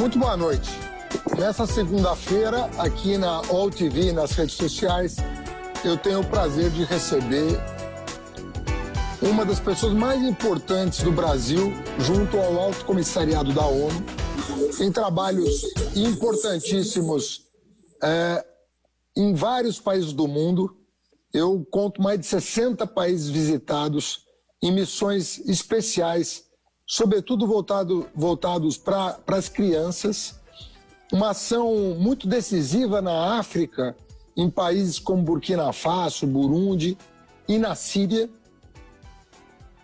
Muito boa noite. Nessa segunda-feira, aqui na All TV e nas redes sociais, eu tenho o prazer de receber uma das pessoas mais importantes do Brasil, junto ao Alto Comissariado da ONU, em trabalhos importantíssimos em vários países do mundo. Eu conto mais de 60 países visitados em missões especiais, sobretudo voltados para as crianças. Uma ação muito decisiva na África, em países como Burkina Faso, Burundi e na Síria,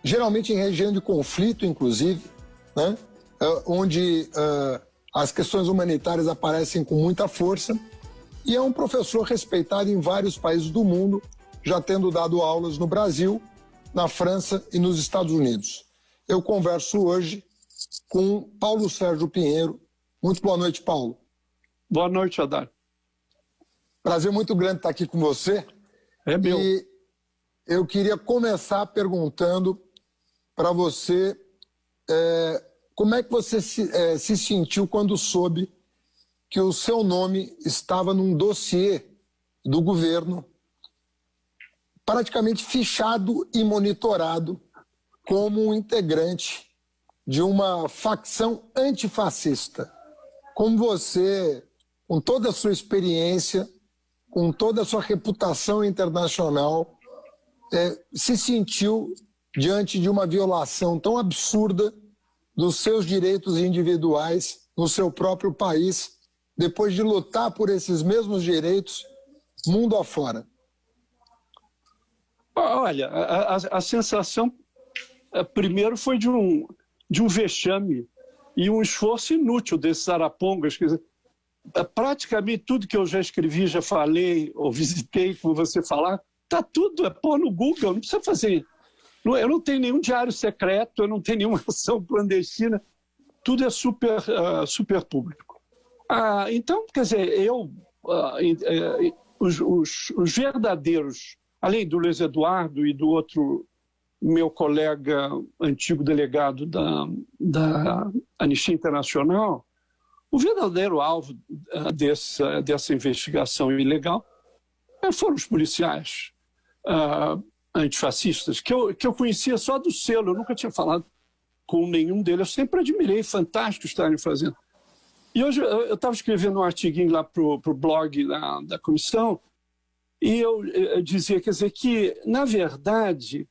geralmente em região de conflito, inclusive, né? Onde as questões humanitárias aparecem com muita força. E é um professor respeitado em vários países do mundo, já tendo dado aulas no Brasil, na França e nos Estados Unidos. Eu converso hoje com Paulo Sérgio Pinheiro. Muito boa noite, Paulo. Boa noite, Adar. Prazer muito grande estar aqui com você. É meu. E eu queria começar perguntando para você como é que você se sentiu quando soube que o seu nome estava num dossiê do governo, praticamente fichado e monitorado como um integrante de uma facção antifascista. Como você, com toda a sua experiência, com toda a sua reputação internacional, se sentiu diante de uma violação tão absurda dos seus direitos individuais no seu próprio país, depois de lutar por esses mesmos direitos mundo afora? Olha, a sensação, primeiro, foi de um vexame e um esforço inútil desses arapongas. Quer dizer, praticamente tudo que eu já escrevi, já falei, ou visitei, como você falar, está tudo, pôr no Google, não precisa fazer. Eu não tenho nenhum diário secreto, eu não tenho nenhuma ação clandestina, tudo é super público. Então, quer dizer, os verdadeiros, além do Luiz Eduardo e do outro meu colega antigo delegado da Anistia Internacional, o verdadeiro alvo dessa investigação ilegal foram os policiais antifascistas, que eu conhecia só do selo, eu nunca tinha falado com nenhum deles, eu sempre admirei, fantástico estarem fazendo. E hoje eu estava escrevendo um artiguinho lá para o blog da comissão, e eu dizia, quer dizer, que, na verdade,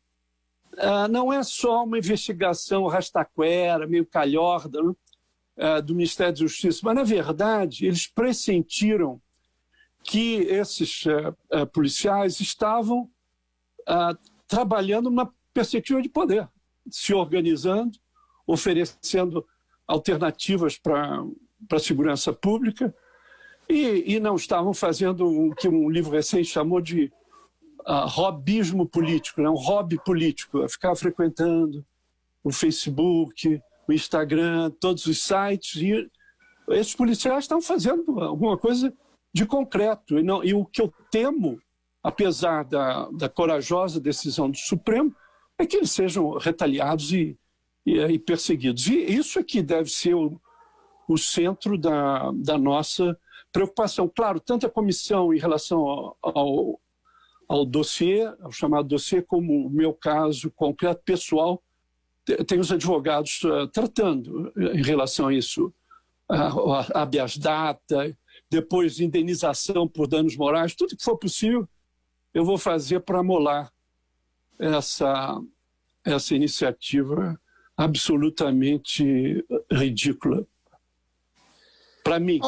não é só uma investigação rastaquera, meio calhorda, né, do Ministério da Justiça, mas, na verdade, eles pressentiram que esses policiais estavam trabalhando numa perspectiva de poder, se organizando, oferecendo alternativas para a segurança pública, e não estavam fazendo o que um livro recente chamou de hobbyismo político, né? Um hobby político, ficar frequentando o Facebook, o Instagram, todos os sites, e esses policiais estão fazendo alguma coisa de concreto. E o que eu temo, apesar da corajosa decisão do Supremo, é que eles sejam retaliados e perseguidos. E isso aqui deve ser o centro da nossa preocupação. Claro, tanto a comissão em relação ao dossiê, ao chamado dossiê, como o meu caso concreto, pessoal, tem os advogados tratando em relação a isso. Habeas data, depois indenização por danos morais, tudo que for possível, eu vou fazer para amolar essa iniciativa absolutamente ridícula. Para mim.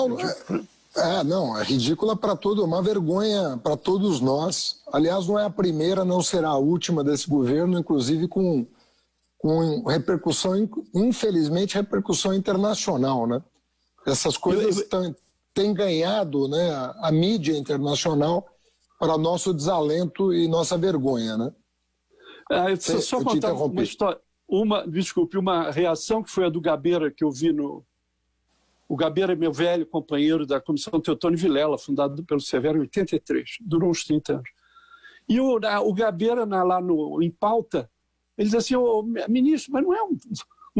Não, é ridícula para todo, uma vergonha para todos nós. Aliás, não é a primeira, não será a última desse governo, inclusive com repercussão, infelizmente, repercussão internacional, né? Essas coisas têm ganhado, né, a mídia internacional para nosso desalento e nossa vergonha, né? Só contar uma história, uma reação que foi a do Gabeira, que eu vi no... O Gabeira é meu velho companheiro da Comissão Teotônio Vilela, fundado pelo Severo em 83, durou uns 30 anos. E o Gabeira, lá em pauta, ele diz assim, ministro, mas não é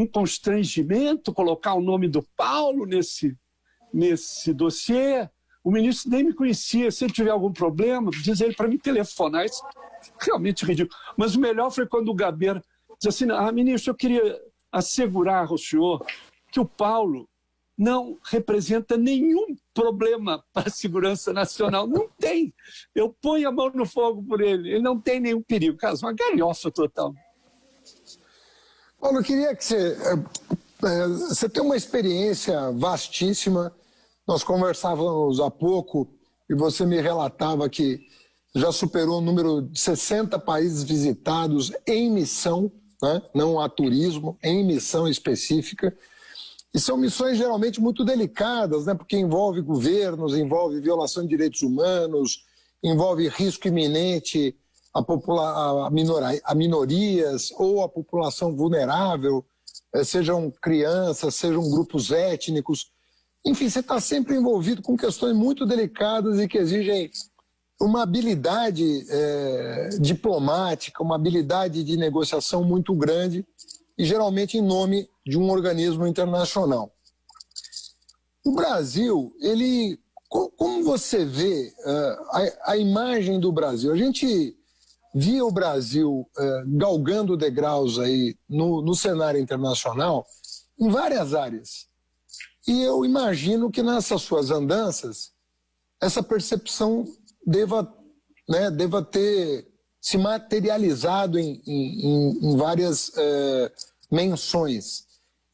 um constrangimento colocar o nome do Paulo nesse dossiê. O ministro nem me conhecia. Se ele tiver algum problema, diz ele para me telefonar. Isso é realmente ridículo. Mas o melhor foi quando o Gabeira disse assim: ministro, eu queria assegurar ao senhor que o Paulo não representa nenhum problema para a segurança nacional. Não tem. Eu ponho a mão no fogo por ele. Ele não tem nenhum perigo. Caso, uma galhofa total. Paulo, eu queria que você tem uma experiência vastíssima. Nós conversávamos há pouco e você me relatava que já superou o número de 60 países visitados em missão, né? Não a turismo, em missão específica. E são missões geralmente muito delicadas, né? Porque envolve governos, envolve violação de direitos humanos, envolve risco iminente a minorias ou a população vulnerável, sejam crianças, sejam grupos étnicos. Enfim, você está sempre envolvido com questões muito delicadas e que exigem uma habilidade diplomática, uma habilidade de negociação muito grande e geralmente em nome de um organismo internacional. O Brasil, como você vê a imagem do Brasil? A gente via o Brasil galgando degraus aí no cenário internacional em várias áreas. E eu imagino que nessas suas andanças, essa percepção deva ter se materializado em várias menções.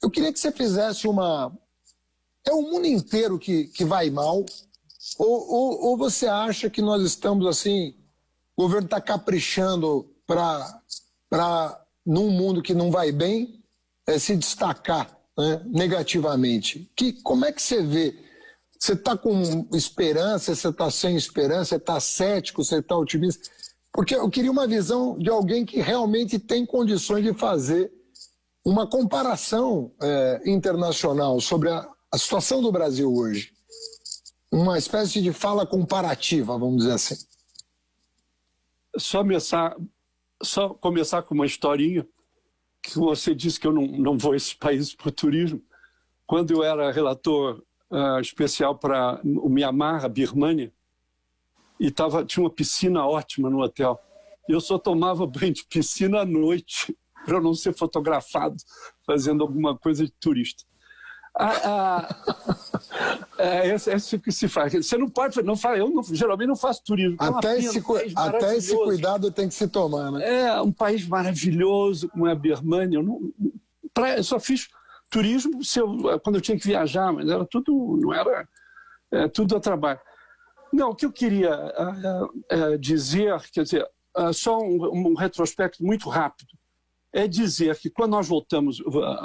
Eu queria que você fizesse É o mundo inteiro que vai mal? Ou você acha que nós estamos assim, o governo está caprichando para num mundo que não vai bem, se destacar, né, negativamente? Como é que você vê? Você está com esperança, você está sem esperança, você está cético, você está otimista? Porque eu queria uma visão de alguém que realmente tem condições de fazer uma comparação internacional sobre a situação do Brasil hoje. Uma espécie de fala comparativa, vamos dizer assim. Só começar com uma historinha, que você disse que eu não vou a esses países por turismo. Quando eu era relator especial para o Mianmar, a Birmânia, e tinha uma piscina ótima no hotel. Eu só tomava banho de piscina à noite, para eu não ser fotografado fazendo alguma coisa de turista. É isso que se faz. Você não pode, geralmente não faço turismo. Até esse cuidado tem que se tomar, né? É um país maravilhoso, como é a Birmânia. Eu só fiz turismo quando eu tinha que viajar, mas era tudo, não era tudo a trabalho. Não, o que eu queria dizer, quer dizer, só um retrospecto muito rápido, é dizer que quando nós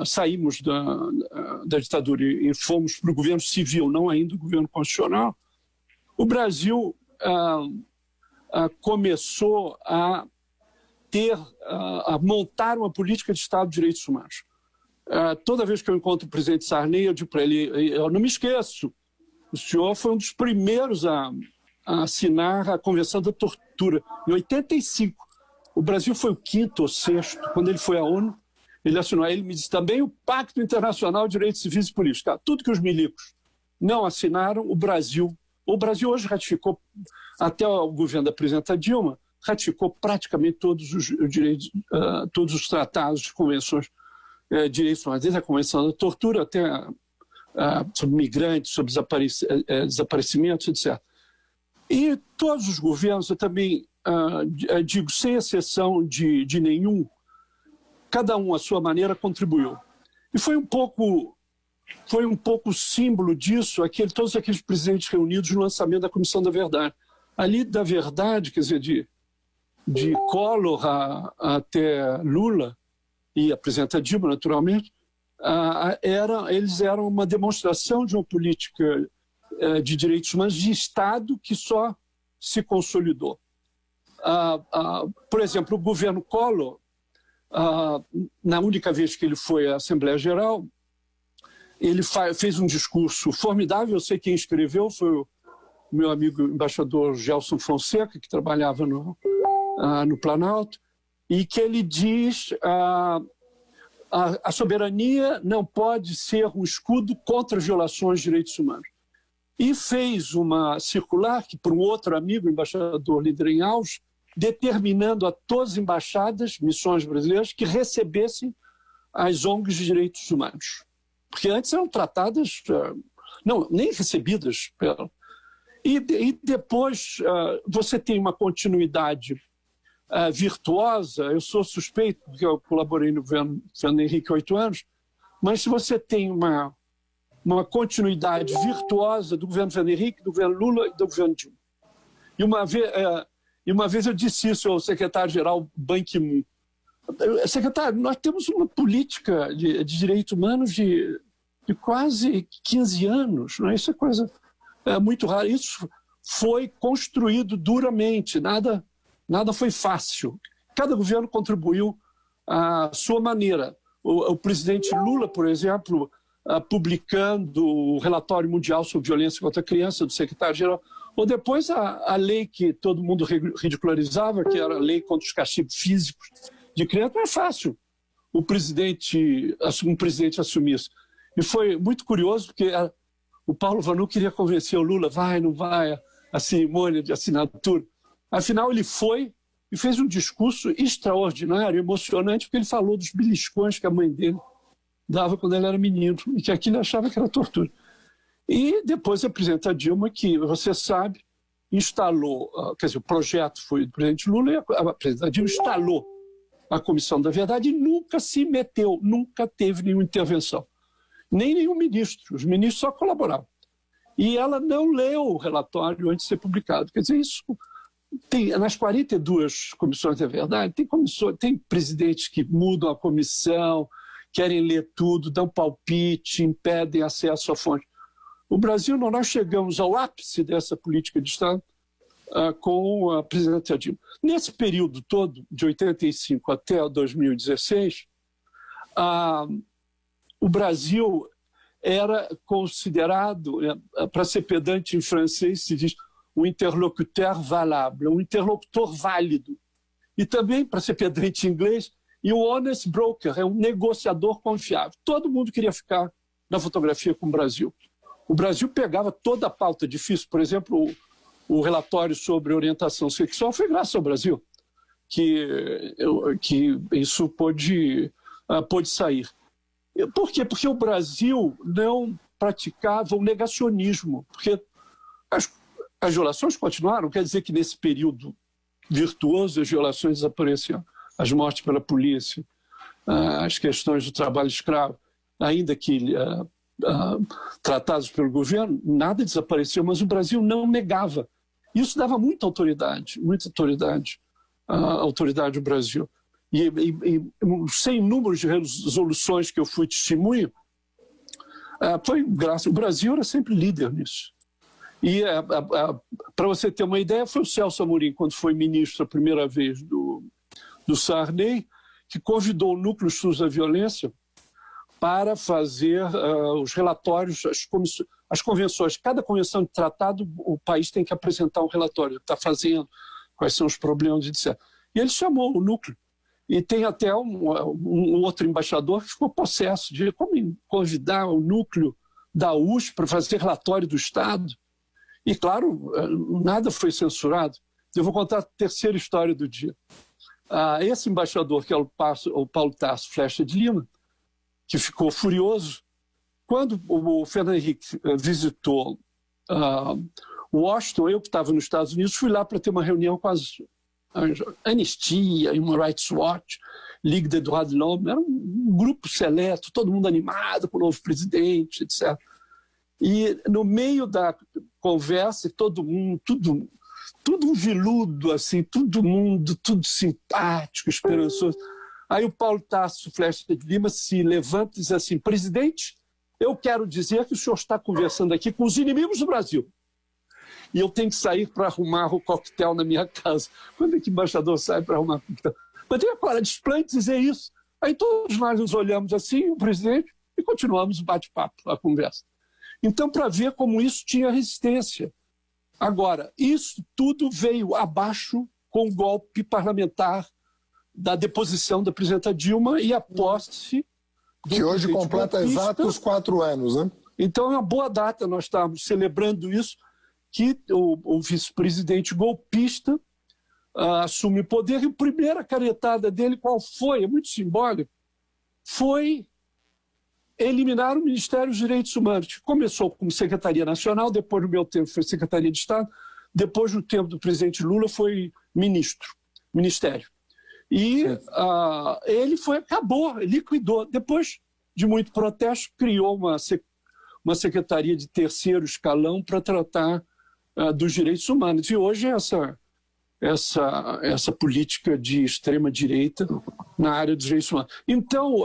saímos da ditadura e fomos para o governo civil, não ainda o governo constitucional, o Brasil começou a montar uma política de Estado de Direitos Humanos. Toda vez que eu encontro o presidente Sarney, eu digo para ele, eu não me esqueço, o senhor foi um dos primeiros a assinar a Convenção da Tortura, em 85. O Brasil foi o quinto ou sexto. Quando ele foi à ONU, ele assinou. Ele me disse também o Pacto Internacional de Direitos Civis e Políticos. Tudo que os milicos não assinaram, o Brasil hoje ratificou, até o governo da presidenta Dilma, ratificou praticamente todos os direitos, todos os tratados, as convenções de direitos humanos, desde a Convenção da Tortura até sobre migrantes, sobre desaparecimentos, etc. E todos os governos, eu também digo, sem exceção de nenhum, cada um à sua maneira contribuiu. E foi um pouco símbolo disso, todos aqueles presidentes reunidos no lançamento da Comissão da Verdade. Ali da Verdade, quer dizer, de Collor até Lula, e a presidenta Dilma, naturalmente, eles eram uma demonstração de uma política de direitos humanos de Estado que só se consolidou. Por exemplo, o governo Collor, na única vez que ele foi à Assembleia Geral, ele fez um discurso formidável. Eu sei quem escreveu, foi o meu amigo embaixador Gelson Fonseca, que trabalhava no Planalto, e que ele diz a soberania não pode ser um escudo contra violações de direitos humanos. E fez uma circular que, por um outro amigo, o embaixador Lindgren Alves, determinando a todas as embaixadas, missões brasileiras, que recebessem as ONGs de direitos humanos. Porque antes eram tratadas, não, nem recebidas. E depois você tem uma continuidade virtuosa. Eu sou suspeito, porque eu colaborei no governo Fernando Henrique há 8 anos, mas se você tem uma continuidade virtuosa do governo Fernando Henrique, do governo Lula e do governo Dilma. E uma vez eu disse isso ao secretário-geral Ban Ki-moon. Secretário, nós temos uma política de direitos humanos de quase 15 anos. Não é? Isso é coisa muito rara. Isso foi construído duramente, nada foi fácil. Cada governo contribuiu à sua maneira. O presidente Lula, por exemplo, publicando o relatório mundial sobre violência contra a criança do secretário-geral, ou depois a lei que todo mundo ridicularizava, que era a lei contra os castigos físicos de criança. Não é fácil um presidente assumir isso. E foi muito curioso, porque o Paulo Vanuc queria convencer o Lula, vai, não vai, a cerimônia de assinatura. Afinal, ele foi e fez um discurso extraordinário, emocionante, porque ele falou dos beliscões que a mãe dele dava quando ele era menino, e que aquilo ele achava que era tortura. E depois a presidenta Dilma, que você sabe, instalou, quer dizer, o projeto foi do presidente Lula, e a presidenta Dilma instalou a Comissão da Verdade e nunca se meteu, nunca teve nenhuma intervenção. Nem nenhum ministro, os ministros só colaboravam. E ela não leu o relatório antes de ser publicado. Quer dizer, isso tem, nas 42 comissões da verdade, tem presidentes que mudam a comissão, querem ler tudo, dão palpite, impedem acesso à fonte. O Brasil, nós chegamos ao ápice dessa política de Estado com a presidenta Dilma. Nesse período todo, de 85 até 2016, o Brasil era considerado, para ser pedante em francês, se diz um interlocuteur valable, um interlocutor válido. E também, para ser pedante em inglês, e o honest broker, é um negociador confiável. Todo mundo queria ficar na fotografia com o Brasil. O Brasil pegava toda a pauta difícil, por exemplo, o relatório sobre orientação sexual foi graças ao Brasil, que isso pôde sair. Por quê? Porque o Brasil não praticava o negacionismo, porque as violações continuaram, quer dizer que nesse período virtuoso as violações desapareceram. As mortes pela polícia, as questões do trabalho escravo, ainda que tratados pelo governo, nada desapareceu, mas o Brasil não negava. Isso dava muita autoridade à autoridade do Brasil. E sem números de resoluções que eu fui testemunha, foi graças. O Brasil era sempre líder nisso. E, para você ter uma ideia, foi o Celso Amorim, quando foi ministro a primeira vez do Sarney, que convidou o Núcleo de Estudos da Violência para fazer os relatórios, as convenções. Cada convenção de tratado, o país tem que apresentar um relatório, está fazendo, quais são os problemas, etc. E ele chamou o Núcleo. E tem até um outro embaixador que ficou possesso de como convidar o Núcleo da USP para fazer relatório do Estado. E, claro, nada foi censurado. Eu vou contar a terceira história do dia. Esse embaixador, que é o Paulo Tarso Flecha de Lima, que ficou furioso, quando o Fernando Henrique visitou Washington, eu que estava nos Estados Unidos, fui lá para ter uma reunião com as Anistia, Human Rights Watch, Ligue des Droits de l'Homme, era um grupo seleto, todo mundo animado com o novo presidente, etc. E no meio da conversa, todo mundo, tudo um viludo, assim, todo mundo, tudo simpático, esperançoso. Aí o Paulo Tarso Flecha de Lima se levanta e diz assim: presidente, eu quero dizer que o senhor está conversando aqui com os inimigos do Brasil. E eu tenho que sair para arrumar o coquetel na minha casa. Quando é que o embaixador sai para arrumar o coquetel? Mas tem a coragem de esplêndido dizer isso. Aí todos nós nos olhamos assim, o presidente, e continuamos o bate-papo, a conversa. Então, para ver como isso tinha resistência. Agora, isso tudo veio abaixo com o golpe parlamentar da deposição da presidenta Dilma e a posse Que hoje completa exatos 4 anos, né? Então é uma boa data, nós estamos celebrando isso, que o vice-presidente golpista assume o poder, e a primeira canetada dele, qual foi? É muito simbólico, foi eliminar o Ministério dos Direitos Humanos, que começou como Secretaria Nacional, depois no meu tempo foi Secretaria de Estado, depois no tempo do presidente Lula foi ministério. E ele acabou, liquidou. Depois de muito protesto, criou uma secretaria de terceiro escalão para tratar dos direitos humanos. E hoje essa política de extrema-direita na área dos direitos humanos. Então,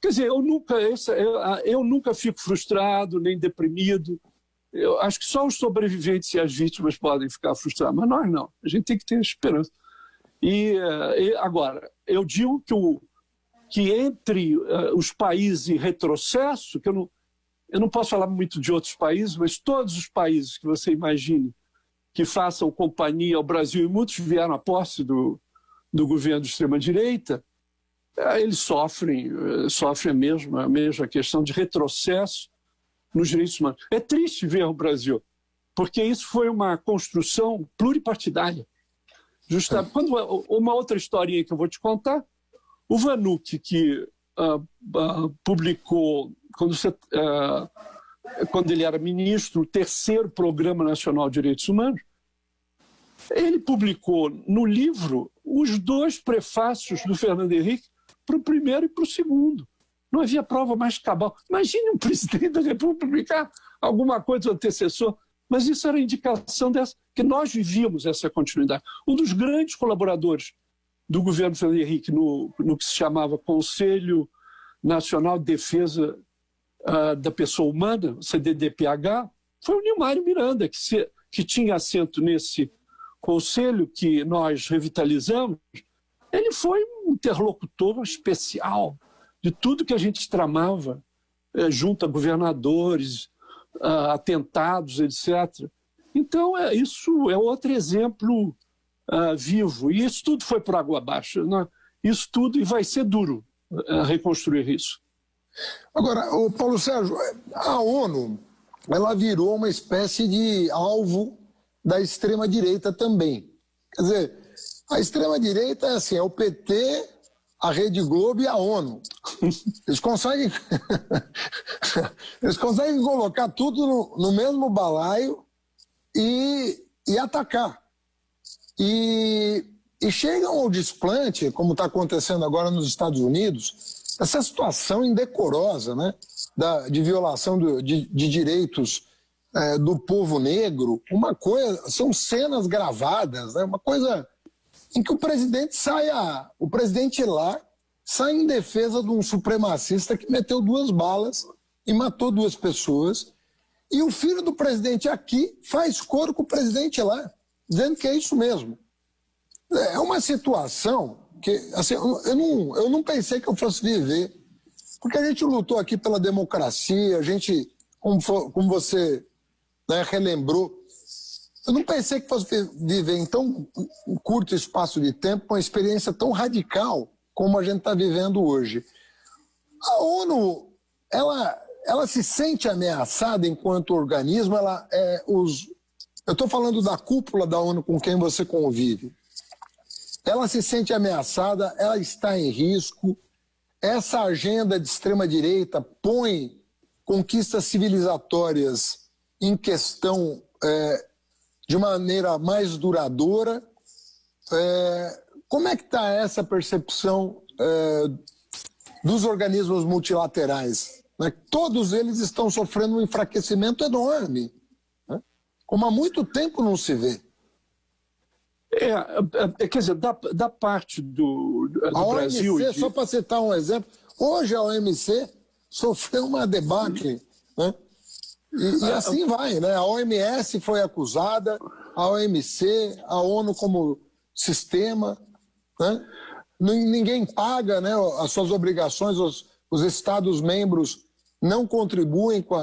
quer dizer, eu nunca fico frustrado nem deprimido. Eu acho que só os sobreviventes e as vítimas podem ficar frustrados, mas nós não. A gente tem que ter esperança. E agora, eu digo que entre os países em retrocesso, que eu não posso falar muito de outros países, mas todos os países que você imagine que façam companhia ao Brasil, e muitos vieram à posse do governo de extrema-direita, eles sofrem a mesma questão de retrocesso nos direitos humanos. É triste ver o Brasil, porque isso foi uma construção pluripartidária. Justamente, uma outra historinha que eu vou te contar, o Vanuc, que publicou, quando ele era ministro, o terceiro Programa Nacional de Direitos Humanos, ele publicou no livro os 2 prefácios do Fernando Henrique para o primeiro e para o segundo. Não havia prova mais cabal. Imagine um presidente da República publicar alguma coisa do antecessor, mas isso era indicação que nós vivíamos essa continuidade. Um dos grandes colaboradores do governo Fernando Henrique no que se chamava Conselho Nacional de Defesa da Pessoa Humana, CDDPH, foi o Nilmário Miranda, que tinha assento nesse conselho que nós revitalizamos. Ele foi um interlocutor especial de tudo que a gente tramava junto a governadores, atentados, etc. Então, isso é outro exemplo vivo. E isso tudo foi por água abaixo. Né? Isso tudo, e vai ser duro reconstruir isso. Agora, Paulo Sérgio, a ONU ela virou uma espécie de alvo da extrema-direita também. Quer dizer, a extrema-direita é assim, é o PT, a Rede Globo e a ONU. Eles conseguem colocar tudo no mesmo balaio e atacar. E chegam ao desplante, como está acontecendo agora nos Estados Unidos, essa situação indecorosa, né, de violação de direitos do povo negro, são cenas gravadas, né, uma coisa em que o presidente lá sai em defesa de um supremacista que meteu 2 balas e matou 2 pessoas, e o filho do presidente aqui faz coro com o presidente lá, dizendo que é isso mesmo. É uma situação que assim, eu não pensei que eu fosse viver, porque a gente lutou aqui pela democracia, a gente, como você, né, relembrou, eu não pensei que fosse viver em tão curto espaço de tempo uma experiência tão radical como a gente está vivendo hoje. A ONU, ela se sente ameaçada enquanto organismo, eu estou falando da cúpula da ONU com quem você convive. Ela se sente ameaçada, ela está em risco. Essa agenda de extrema-direita põe conquistas civilizatórias em questão de maneira mais duradoura. Como é que está essa percepção dos organismos multilaterais? Né? Todos eles estão sofrendo um enfraquecimento enorme, né? Como há muito tempo não se vê. Quer dizer, da parte do Brasil... OMC, só para citar um exemplo, hoje a OMC sofreu uma debacle, né? E assim vai, né? A OMS foi acusada, a OMC, a ONU como sistema, né? Ninguém paga, né, as suas obrigações, os Estados-membros não contribuem com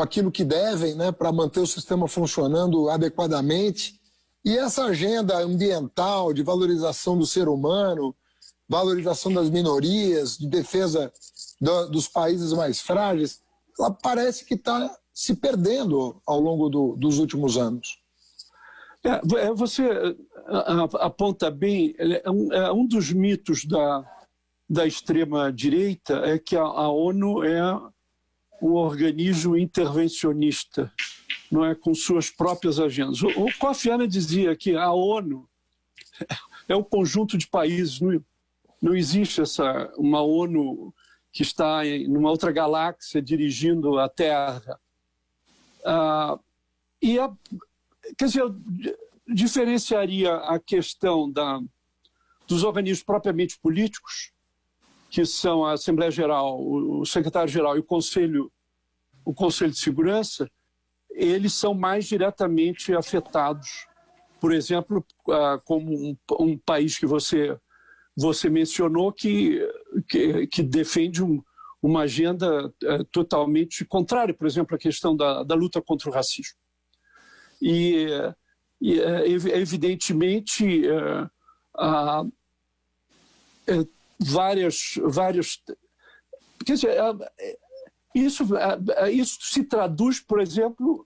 aquilo que devem, né, para manter o sistema funcionando adequadamente. E essa agenda ambiental de valorização do ser humano, valorização das minorias, de defesa dos países mais frágeis, ela parece que está se perdendo ao longo dos últimos anos. Você aponta bem, um dos mitos da extrema-direita é que a ONU é um organismo intervencionista, não é, com suas próprias agendas. O Kofi Annan dizia que a ONU é um conjunto de países, não existe uma ONU que está em uma outra galáxia dirigindo a Terra. Quer dizer, eu diferenciaria a questão dos organismos propriamente políticos, que são a Assembleia Geral, o Secretário-Geral e o Conselho de Segurança. Eles são mais diretamente afetados, por exemplo, como um país que você mencionou, que defende uma agenda totalmente contrária, por exemplo, à questão da luta contra o racismo. E evidentemente, várias... Quer dizer, isso se traduz, por exemplo,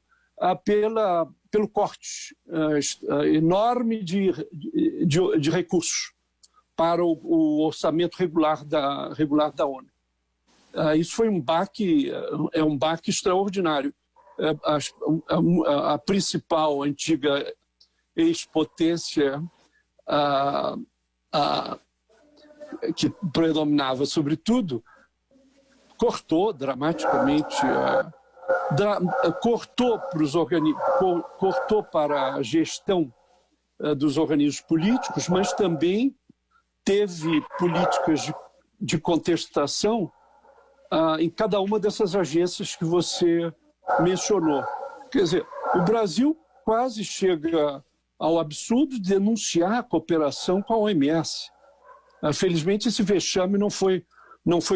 pelo corte enorme de recursos para o orçamento regular da ONU. Isso foi um baque extraordinário. A principal antiga ex-potência que predominava sobre tudo, cortou dramaticamente, cortou para a gestão dos organismos políticos, mas também teve políticas de contestação em cada uma dessas agências que você mencionou. Quer dizer, o Brasil quase chega ao absurdo de denunciar a cooperação com a OMS. Felizmente, esse vexame não foi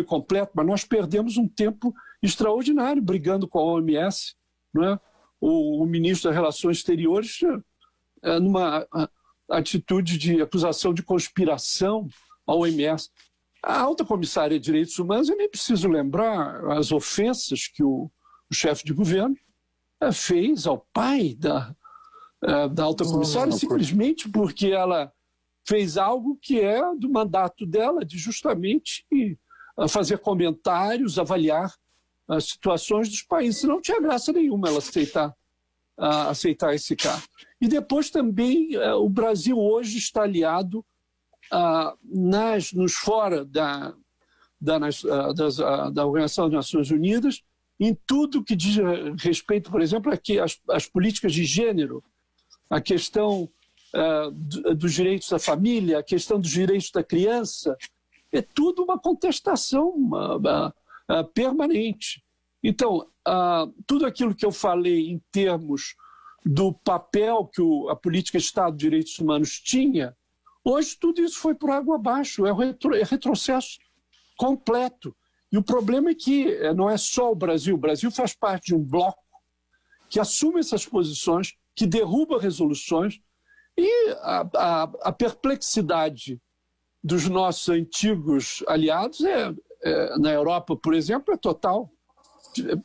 completo, mas nós perdemos um tempo extraordinário brigando com a OMS. Não é? O ministro das Relações Exteriores, numa atitude de acusação de conspiração à OMS. A alta comissária de Direitos Humanos, eu nem preciso lembrar as ofensas que o chefe de governo fez ao pai da alta comissária, simplesmente porque ela fez algo que é do mandato dela, de justamente fazer comentários, avaliar as situações dos países. Não tinha graça nenhuma ela aceitar esse cargo. E depois também o Brasil hoje está aliado nos fora da Organização das Nações Unidas, em tudo que diz respeito, por exemplo, às políticas de gênero, a questão dos direitos da família, a questão dos direitos da criança, é tudo uma contestação permanente. Então, tudo aquilo que eu falei em termos do papel que a política Estado de Direitos Humanos tinha, hoje tudo isso foi por água abaixo, é retrocesso completo. E o problema é que não é só o Brasil faz parte de um bloco que assume essas posições, que derruba resoluções, e a perplexidade dos nossos antigos aliados na Europa, por exemplo, é total.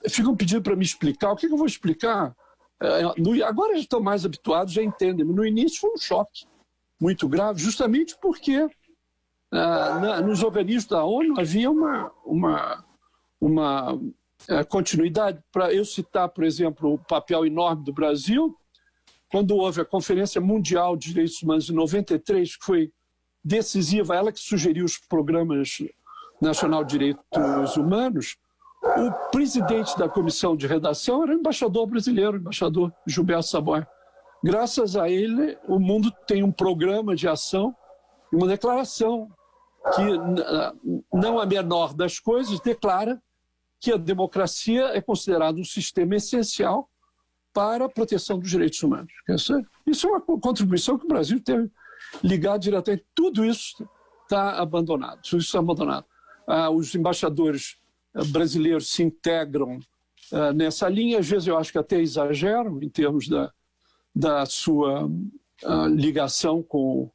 Ficam pedindo para me explicar. O que eu vou explicar? Agora já estão mais habituados, já entendem. No início foi um choque muito grave, justamente porque nos organismos da ONU havia uma continuidade. Para eu citar, por exemplo, o papel enorme do Brasil, quando houve a Conferência Mundial de Direitos Humanos em 93, que foi decisiva, ela que sugeriu os programas Nacional de Direitos Humanos, o presidente da comissão de redação era o embaixador brasileiro, o embaixador Gilberto Saboia. Graças a ele, o mundo tem um programa de ação, uma declaração que, não a menor das coisas, declara que a democracia é considerada um sistema essencial para a proteção dos direitos humanos. Isso é uma contribuição que o Brasil teve ligado diretamente. Tudo isso está abandonado. Os embaixadores brasileiros se integram nessa linha, às vezes eu acho que até exageram em termos da sua ligação com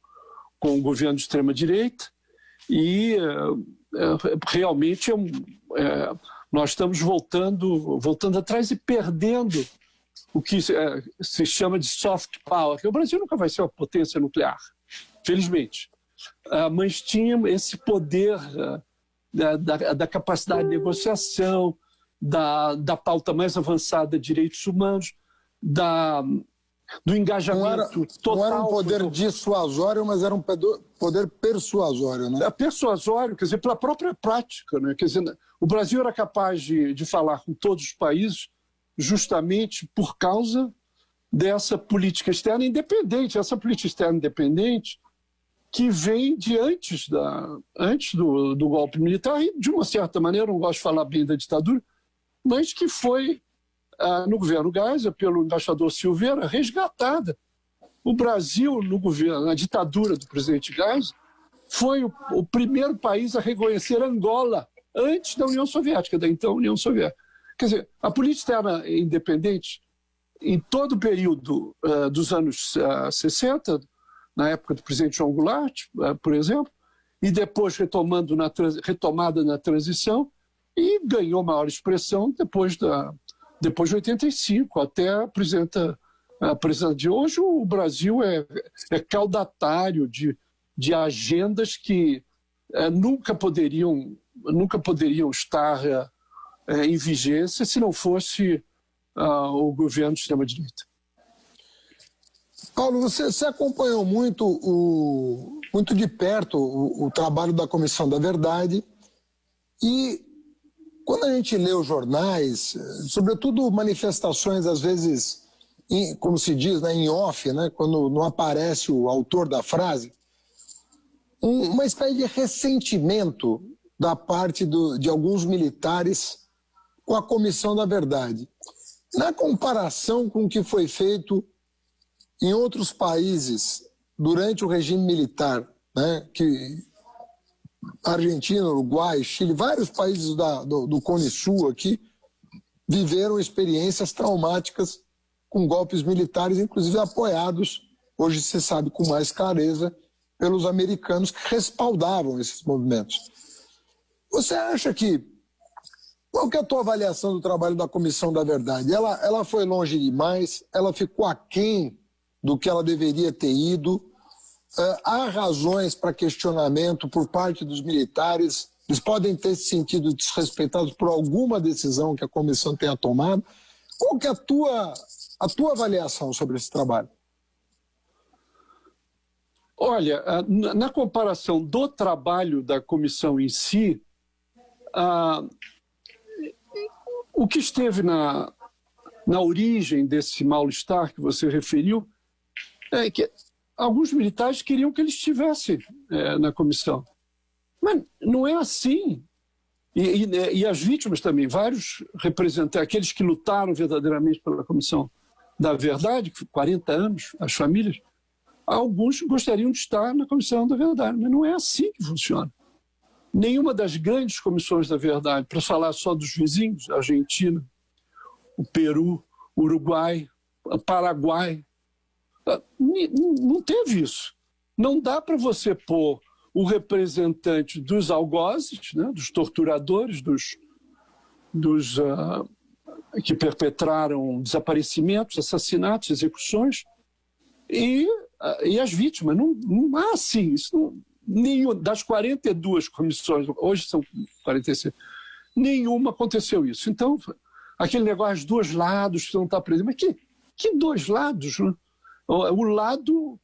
o governo de extrema-direita, e realmente nós estamos voltando atrás e perdendo o que se chama de soft power. O Brasil nunca vai ser uma potência nuclear, felizmente. Mas tinha esse poder da capacidade de negociação, da pauta mais avançada de direitos humanos, do engajamento total. Não era um poder dissuasório, mas era um poder persuasório, né? Persuasório, quer dizer, pela própria prática, né? Quer dizer, o Brasil era capaz de falar com todos os países justamente por causa dessa política externa independente. Essa política externa independente que vem de antes do golpe militar e, de uma certa maneira, não gosto de falar bem da ditadura, mas que foi, no governo Geisel, pelo embaixador Silveira, resgatada. O Brasil, na ditadura do presidente Geisel, foi o primeiro país a reconhecer Angola antes da União Soviética, da então União Soviética. Quer dizer, a política externa independente, em todo o período dos anos 60, na época do presidente João Goulart, por exemplo, e depois retomada na transição, e ganhou maior expressão depois de 85, até a presidenta de hoje. O Brasil é caudatário de agendas que nunca poderiam estar em vigência se não fosse o governo de extrema-direita. Paulo, você acompanhou muito de perto o trabalho da Comissão da Verdade e quando a gente lê os jornais, sobretudo manifestações às vezes, como se diz, né, em off, né, quando não aparece o autor da frase, uma espécie de ressentimento da parte de alguns militares com a Comissão da Verdade. Na comparação com o que foi feito em outros países durante o regime militar, né, que Argentina, Uruguai, Chile, vários países do Cone Sul aqui viveram experiências traumáticas com golpes militares, inclusive apoiados, hoje se sabe com mais clareza, pelos americanos que respaldavam esses movimentos. Você acha que... Qual que é a tua avaliação do trabalho da Comissão da Verdade? Ela foi longe demais? Ela ficou aquém do que ela deveria ter ido? Há razões para questionamento por parte dos militares? Eles podem ter se sentido desrespeitados por alguma decisão que a comissão tenha tomado? Qual que é a tua avaliação sobre esse trabalho? Olha, na comparação do trabalho da comissão em si, o que esteve na origem desse mal-estar que você referiu é que alguns militares queriam que ele estivesse na comissão. Mas não é assim. E as vítimas também, vários representantes, aqueles que lutaram verdadeiramente pela Comissão da Verdade, 40 anos, as famílias, alguns gostariam de estar na Comissão da Verdade, mas não é assim que funciona. Nenhuma das grandes comissões da verdade, para falar só dos vizinhos, a Argentina, o Peru, o Uruguai, o Paraguai, não teve isso. Não dá para você pôr o representante dos algozes, né, dos torturadores, dos que perpetraram desaparecimentos, assassinatos, execuções, e as vítimas. Não há assim. Isso das 42 comissões, hoje são 46, nenhuma aconteceu isso. Então, aquele negócio, os dois lados que não está presente. Mas que dois lados? Né? O lado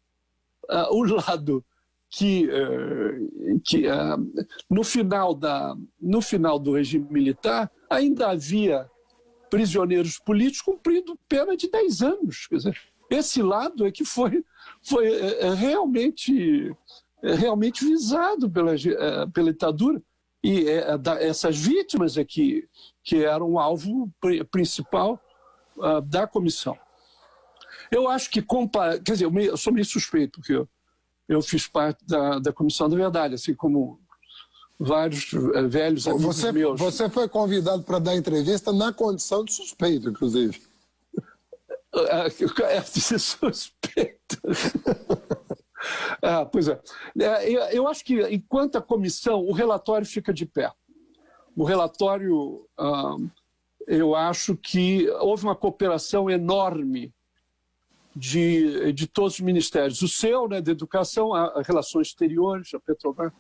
que no final do regime militar ainda havia prisioneiros políticos cumprindo pena de 10 anos. Quer dizer, esse lado é que foi realmente visado pela ditadura. E essas vítimas aqui que eram o alvo principal da comissão. Eu acho que, quer dizer, eu sou meio suspeito, porque eu fiz parte da Comissão da Verdade, assim como vários velhos amigos meus. Você foi convidado para dar entrevista na condição de suspeito, inclusive. De suspeito. Pois é. Eu acho que, enquanto a comissão, o relatório fica de pé. O relatório, eu acho que houve uma cooperação enorme de todos os ministérios. O seu, né, da Educação, a Relações Exteriores, a Petrobras.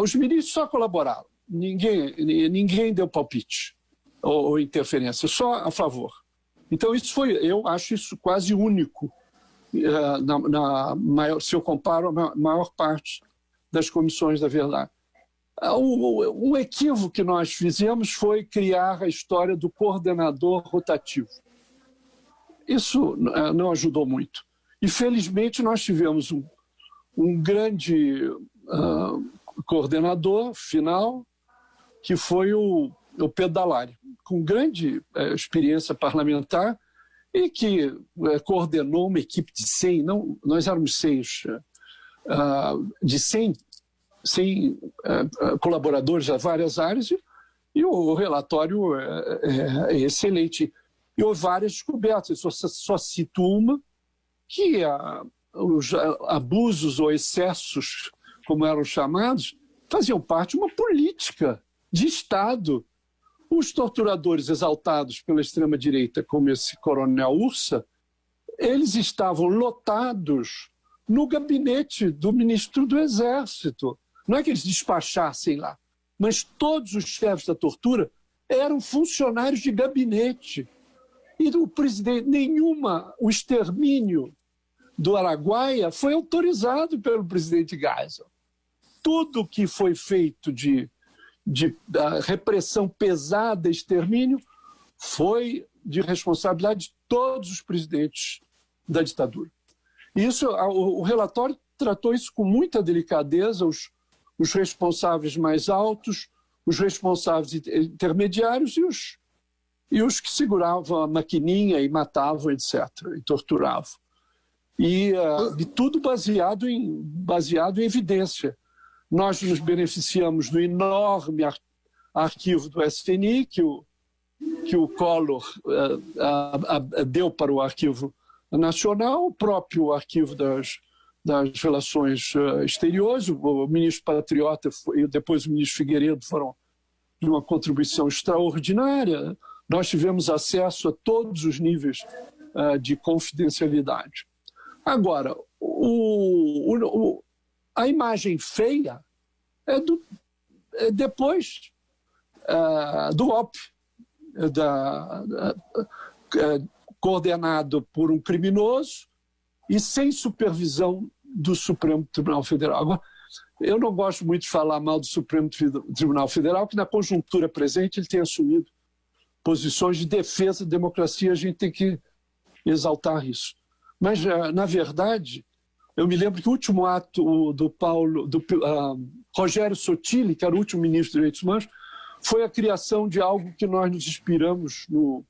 Os ministros só colaboraram. Ninguém deu palpite ou interferência, só a favor. Então, eu acho isso quase único, se eu comparo a maior parte das comissões da verdade. Um equívoco que nós fizemos foi criar a história do coordenador rotativo. Isso não ajudou muito. E, felizmente, nós tivemos um grande coordenador final, que foi o Pedro Dalari, com grande experiência parlamentar e que coordenou uma equipe de 100, nós éramos 6, de 100 colaboradores de várias áreas, e o relatório é excelente. E houve várias descobertas, eu só cito uma, que os abusos ou excessos, como eram chamados, faziam parte de uma política de Estado. Os torturadores exaltados pela extrema-direita, como esse coronel Ursa, eles estavam lotados no gabinete do ministro do Exército. Não é que eles despachassem lá, mas todos os chefes da tortura eram funcionários de gabinete. E o presidente, o extermínio do Araguaia foi autorizado pelo presidente Geisel. Tudo que foi feito de repressão pesada, extermínio, foi de responsabilidade de todos os presidentes da ditadura. O relatório tratou isso com muita delicadeza, os responsáveis mais altos, os responsáveis intermediários e os que seguravam a maquininha e matavam, etc., e torturavam. E tudo baseado em evidência. Nós nos beneficiamos do enorme arquivo do SNI, que o Collor deu para o Arquivo Nacional, o próprio Arquivo das Relações Exteriores, o ministro Patriota e depois o ministro Figueiredo foram de uma contribuição extraordinária. Nós tivemos acesso a todos os níveis de confidencialidade. Agora, a imagem feia é depois do golpe, coordenado por um criminoso e sem supervisão do Supremo Tribunal Federal. Agora, eu não gosto muito de falar mal do Supremo Tribunal Federal, que na conjuntura presente ele tem assumido posições de defesa da democracia, a gente tem que exaltar isso. Mas, na verdade, eu me lembro que o último ato do Rogério Sotilli, que era o último ministro dos Direitos Humanos, foi a criação de algo que nós nos inspiramos no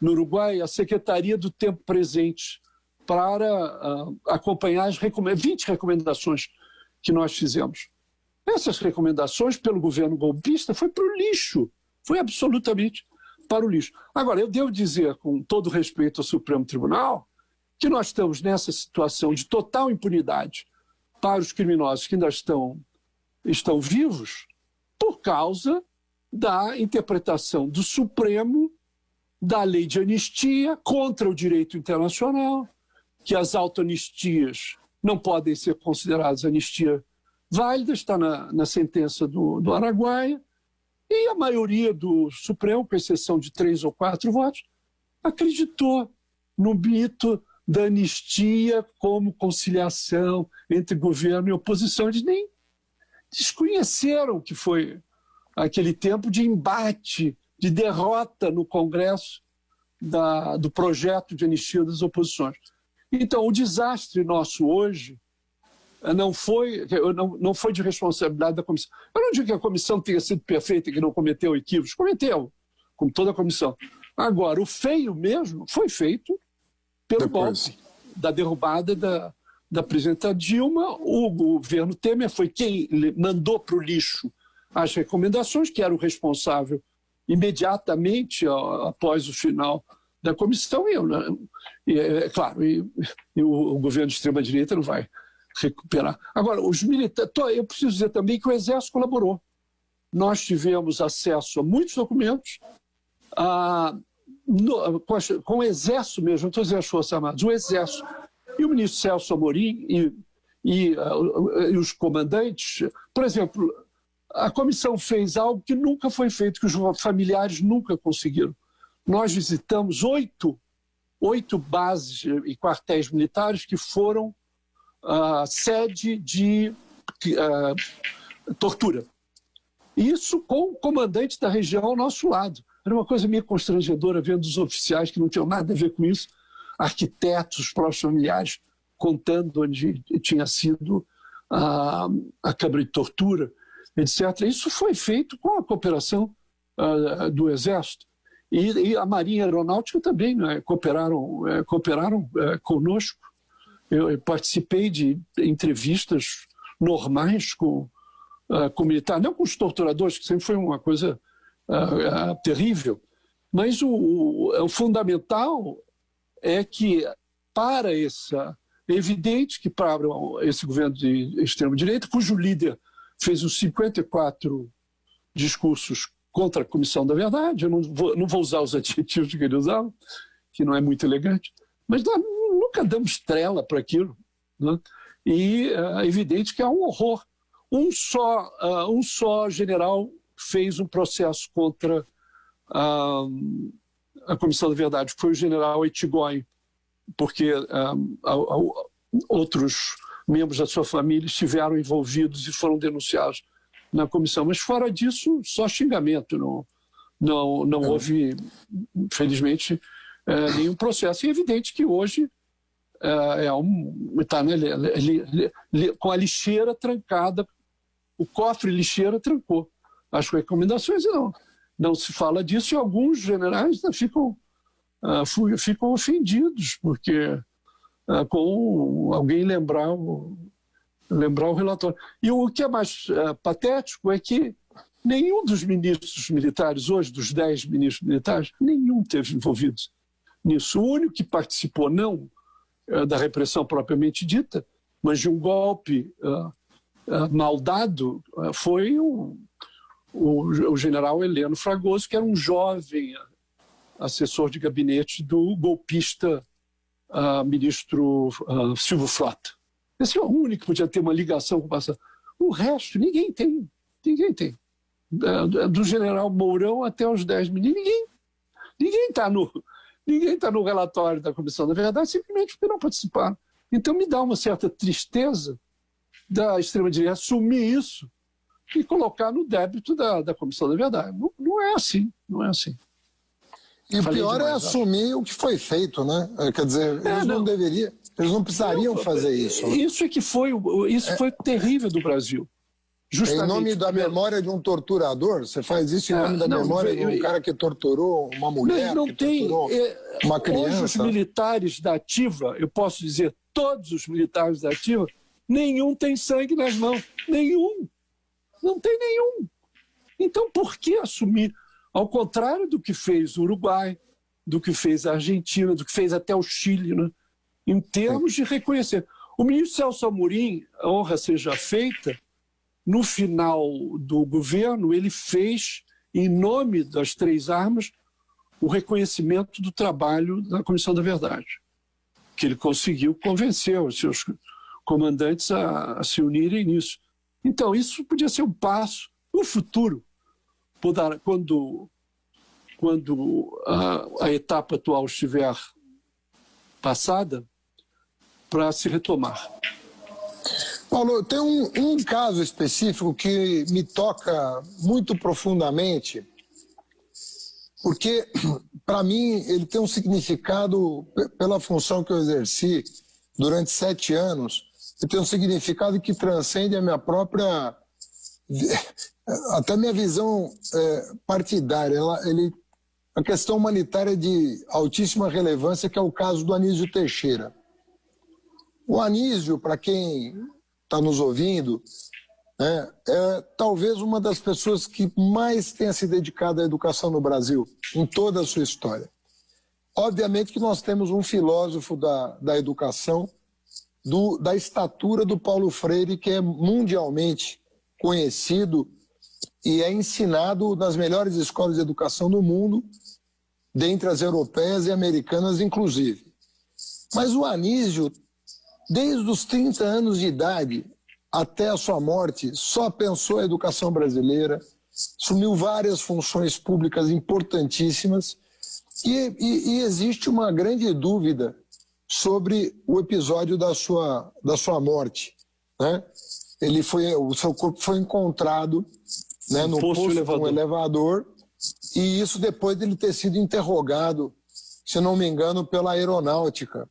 Uruguai, a Secretaria do Tempo Presente, para acompanhar as 20 recomendações que nós fizemos. Essas recomendações, pelo governo golpista, foi para o lixo, foi absolutamente para o lixo. Agora, eu devo dizer, com todo respeito ao Supremo Tribunal, que nós estamos nessa situação de total impunidade para os criminosos que ainda estão vivos por causa da interpretação do Supremo da lei de anistia contra o direito internacional, que as autoanistias não podem ser consideradas anistia válida, está na sentença do Araguaia, e a maioria do Supremo, com exceção de 3 ou 4 votos, acreditou no mito da anistia como conciliação entre governo e oposição. Eles nem desconheceram que foi aquele tempo de embate, de derrota no Congresso do projeto de anistia das oposições. Então, o desastre nosso hoje não foi de responsabilidade da comissão. Eu não digo que a comissão tenha sido perfeita e que não cometeu equívocos. Cometeu, como toda a comissão. Agora, o feio mesmo foi feito pelo golpe da derrubada da presidenta Dilma. O governo Temer foi quem mandou para o lixo as recomendações, que era o responsável imediatamente após o final da comissão. Claro, o governo de extrema-direita não vai recuperar. Agora, os militares, eu preciso dizer também que o Exército colaborou. nós tivemos acesso a muitos documentos, com o Exército mesmo, não estou dizendo as Forças Armadas, o Exército e o ministro Celso Amorim e os comandantes. Por exemplo, a comissão fez algo que nunca foi feito, que os familiares nunca conseguiram. Nós visitamos 8 bases e quartéis militares que foram sede de tortura. Isso com o comandante da região ao nosso lado. Era uma coisa meio constrangedora vendo os oficiais que não tinham nada a ver com isso, arquitetos, os próprios familiares, contando onde tinha sido a câmara de tortura, etc. Isso foi feito com a cooperação do Exército. E a Marinha Aeronáutica também, né, cooperaram conosco. Eu participei de entrevistas normais com militares, não com os torturadores, que sempre foi uma coisa terrível, mas o fundamental é que é evidente que para esse governo de extrema-direita, cujo líder fez os 54 discursos contra a Comissão da Verdade, eu não vou usar os adjetivos que ele usava, que não é muito elegante, mas nós nunca damos trela para aquilo, né? E é evidente que há um horror. Um só general fez um processo contra a Comissão da Verdade, que foi o general Etigoin, porque outros membros da sua família estiveram envolvidos e foram denunciados na comissão. Mas fora disso, só xingamento. Não houve, infelizmente, nenhum processo. E é evidente que hoje está com a lixeira trancada, o cofre lixeira trancou as recomendações e não se fala disso, e alguns generais ficam ofendidos, porque com alguém lembrar o relatório. E o que é mais patético é que nenhum dos ministros militares, hoje dos 10 ministros militares, nenhum teve envolvido nisso. O único que participou, não da repressão propriamente dita, mas de um golpe mal dado, foi o general Heleno Fragoso, que era um jovem assessor de gabinete do golpista ministro Silvio Frota. Esse é o único que podia ter uma ligação com o passado. O resto, ninguém tem. Do general Mourão até os 10 ministros, ninguém está no relatório da Comissão da Verdade, simplesmente porque não participaram. Então me dá uma certa tristeza da extrema-direita assumir isso e colocar no débito da Comissão da Verdade. Não é assim. E o pior é assumir o que foi feito, né? Quer dizer, eles não precisariam fazer isso. Né? Isso foi terrível do Brasil. Justamente, em nome da memória de um torturador? Você faz isso em nome da memória de um cara que torturou uma mulher, torturou uma criança? Hoje os militares da ativa, eu posso dizer, todos os militares da ativa, nenhum tem sangue nas mãos. Nenhum. Não tem nenhum. Então, por que assumir? Ao contrário do que fez o Uruguai, do que fez a Argentina, do que fez até o Chile, né? Em termos de reconhecer. O ministro Celso Amorim, a honra seja feita, no final do governo, ele fez, em nome das 3 armas, o reconhecimento do trabalho da Comissão da Verdade, que ele conseguiu convencer os seus comandantes a se unirem nisso. Então, isso podia ser um passo no futuro, quando a etapa atual estiver passada, para se retomar. Paulo, tem um caso específico que me toca muito profundamente, porque, para mim, ele tem um significado, pela função que eu exerci durante 7 anos, ele tem um significado que transcende a minha própria, até minha visão partidária. A questão humanitária de altíssima relevância, que é o caso do Anísio Teixeira. O Anísio, para quem está nos ouvindo, é talvez uma das pessoas que mais tenha se dedicado à educação no Brasil, em toda a sua história. Obviamente que nós temos um filósofo da educação, da estatura do Paulo Freire, que é mundialmente conhecido e é ensinado nas melhores escolas de educação do mundo, dentre as europeias e americanas inclusive. Mas o Anísio, desde os 30 anos de idade até a sua morte, só pensou a educação brasileira, assumiu várias funções públicas importantíssimas e existe uma grande dúvida sobre o episódio da sua morte, né? O seu corpo foi encontrado, né, no posto de um elevador, e isso depois dele ter sido interrogado, se não me engano, pela aeronáutica,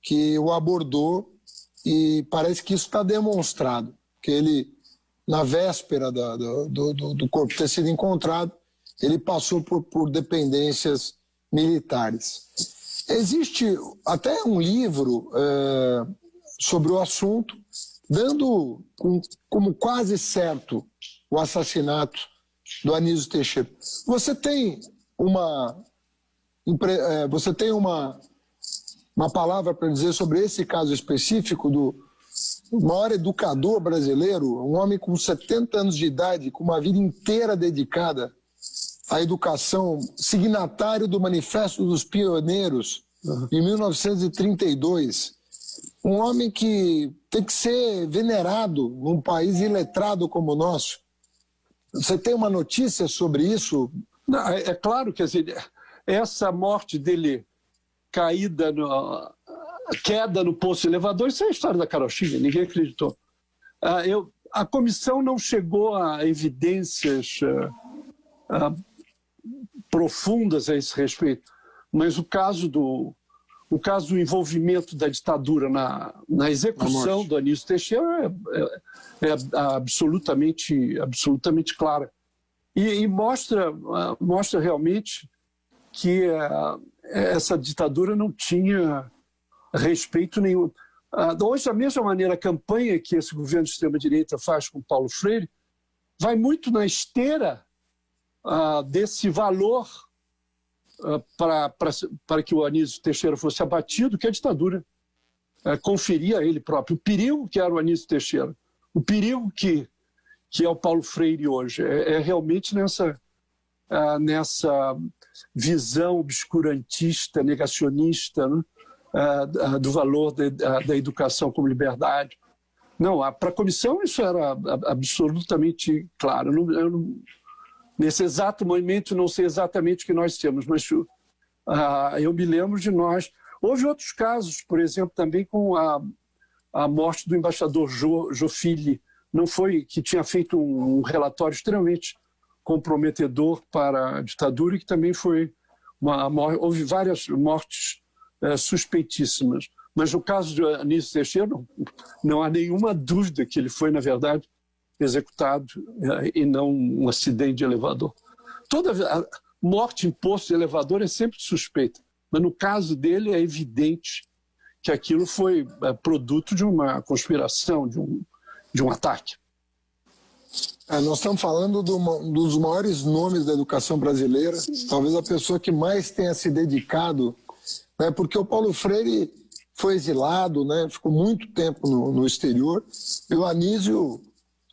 que o abordou, e parece que isso está demonstrado, que ele, na véspera do corpo ter sido encontrado, ele passou por dependências militares. Existe até um livro sobre o assunto, dando como quase certo o assassinato do Anísio Teixeira. Você tem uma palavra para dizer sobre esse caso específico do maior educador brasileiro, um homem com 70 anos de idade, com uma vida inteira dedicada à educação, signatário do Manifesto dos Pioneiros, em 1932, um homem que tem que ser venerado num país iletrado como o nosso. Você tem uma notícia sobre isso? Não, é claro, quer dizer, essa morte dele queda no posto elevador, isso é a história da carochinha, ninguém acreditou. A comissão não chegou a evidências profundas a esse respeito, mas o caso do envolvimento da ditadura na execução do Anísio Teixeira é absolutamente clara. E mostra realmente que essa ditadura não tinha respeito nenhum. Hoje, da mesma maneira, a campanha que esse governo de extrema-direita faz com Paulo Freire vai muito na esteira desse valor para que o Anísio Teixeira fosse abatido, que a ditadura conferia a ele próprio. O perigo que era o Anísio Teixeira, o perigo que é o Paulo Freire hoje, é realmente nessa visão obscurantista, negacionista, né, do valor da educação como liberdade. Não, para a comissão isso era absolutamente claro. Nesse exato momento, não sei exatamente o que nós temos, mas eu me lembro de nós. Houve outros casos, por exemplo, também com a morte do embaixador Jofili, que tinha feito um relatório extremamente comprometedor para a ditadura e que também foi houve várias mortes suspeitíssimas. Mas no caso de Anísio Teixeira, não há nenhuma dúvida que ele foi, na verdade, executado e não um acidente de elevador. Toda morte em posto de elevador é sempre suspeita, mas no caso dele é evidente que aquilo foi produto de uma conspiração, de um ataque. Nós estamos falando de um dos maiores nomes da educação brasileira, talvez a pessoa que mais tenha se dedicado, né, porque o Paulo Freire foi exilado, né, ficou muito tempo no exterior, e o Anísio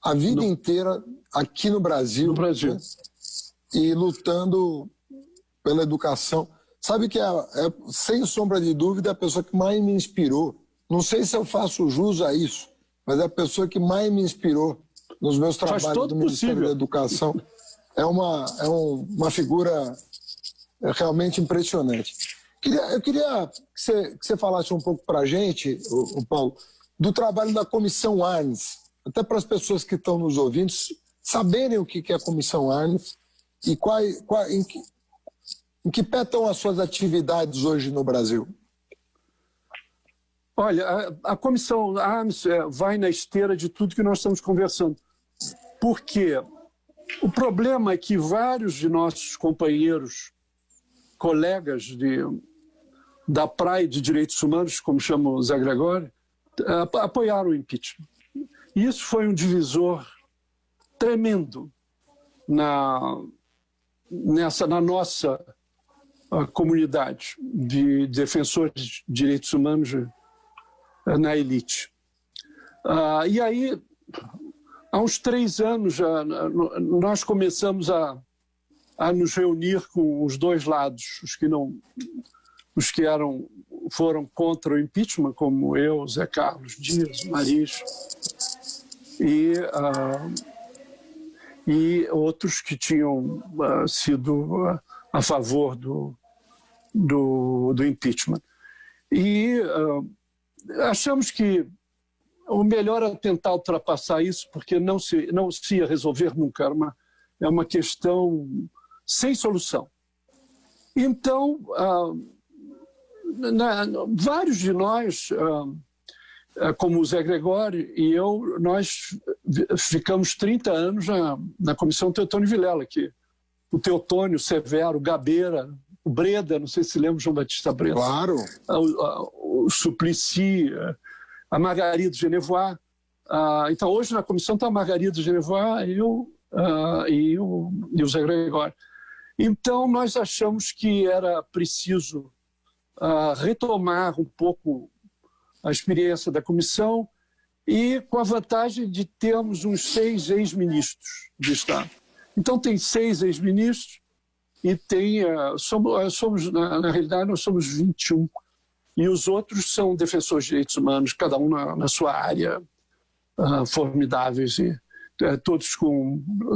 a vida inteira aqui no Brasil. Né, e lutando pela educação. Sabe que sem sombra de dúvida, é a pessoa que mais me inspirou. Não sei se eu faço jus a isso, mas é a pessoa que mais me inspirou nos meus trabalhos do Ministério da Educação. É uma figura realmente impressionante. Eu queria que você falasse um pouco para a gente, o Paulo, do trabalho da Comissão Arnes, até para as pessoas que estão nos ouvindo saberem o que é a Comissão Arnes e em que pé estão as suas atividades hoje no Brasil. Olha, a Comissão Arnes vai na esteira de tudo que nós estamos conversando. Porque o problema é que vários de nossos companheiros, colegas da praia de direitos humanos, como chama o Zé Gregório, apoiaram o impeachment. E isso foi um divisor tremendo na nossa comunidade de defensores de direitos humanos na elite. E aí há uns 3 anos, nós começamos a nos reunir com os dois lados, os que foram contra o impeachment, como eu, Zé Carlos Dias, Maris, e outros que tinham sido a favor do impeachment. E achamos que o melhor é tentar ultrapassar isso, porque não se ia resolver nunca, é uma questão sem solução. Então, vários de nós, como o Zé Gregório e eu, nós ficamos 30 anos na Comissão Teotônio Vilela, que o Teotônio, o Severo, o Gabeira, o Breda, não sei se lembra, João Batista Breda. Claro. O Suplicy, a Margarida Genevois. Então, hoje na comissão está a Margarida Genevois e o Zé Gregório. Então, nós achamos que era preciso retomar um pouco a experiência da comissão e com a vantagem de termos uns 6 ex-ministros de Estado. Então, tem 6 ex-ministros e na realidade, nós somos 21. E os outros são defensores de direitos humanos, cada um na sua área, formidáveis, e todos